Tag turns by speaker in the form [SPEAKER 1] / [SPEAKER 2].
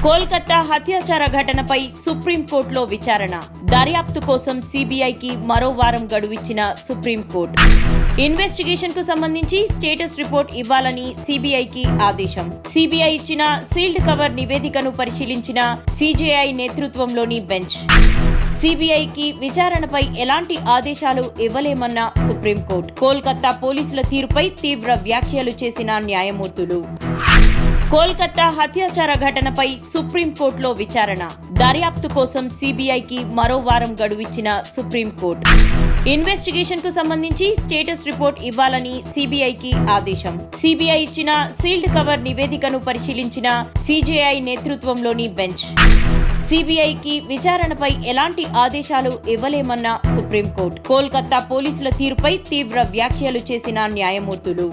[SPEAKER 1] కోల్కతా హత్యాచార ఘటనపై సుప్రీంకోర్టులో విచారణ. దర్యాప్తు కోసం సీబీఐకి మరో వారం గడువిచ్చిన సుప్రీంకోర్టు. ఇన్వెస్టిగేషన్ కు సంబంధించి స్టేటస్ రిపోర్ట్ ఇవ్వాలని సీబీఐకి ఆదేశం. సీబీఐ ఇచ్చిన సీల్డ్ కవర్ నివేదికను పరిశీలించిన సీజేఐ నేతృత్వంలోని బెంచ్. సీబీఐకి విచారణపై ఎలాంటి ఆదేశాలు ఇవ్వలేమన్న సుప్రీంకోర్టు. కోల్కతా పోలీసుల తీరుపై తీవ్ర వ్యాఖ్యలు చేసిన న్యాయమూర్తులు. కోల్కతా హత్యాచార ఘటనపై సుప్రీంకోర్టులో విచారణ. దర్యాప్తు కోసం సీబీఐకి మరో వారం గడువిచ్చిన సుప్రీంకోర్టు. ఇన్వెస్టిగేషన్ కు సంబంధించి స్టేటస్ రిపోర్ట్ ఇవ్వాలని సీబీఐకి ఆదేశం. సీబీఐ ఇచ్చిన సీల్డ్ కవర్ నివేదికను పరిశీలించిన సీజేఐ నేతృత్వంలోని బెంచ్. సీబీఐకి విచారణపై ఎలాంటి ఆదేశాలు ఇవ్వలేమన్న సుప్రీంకోర్టు. కోల్కతా పోలీసుల తీరుపై తీవ్ర వ్యాఖ్యలు చేసిన న్యాయమూర్తులు.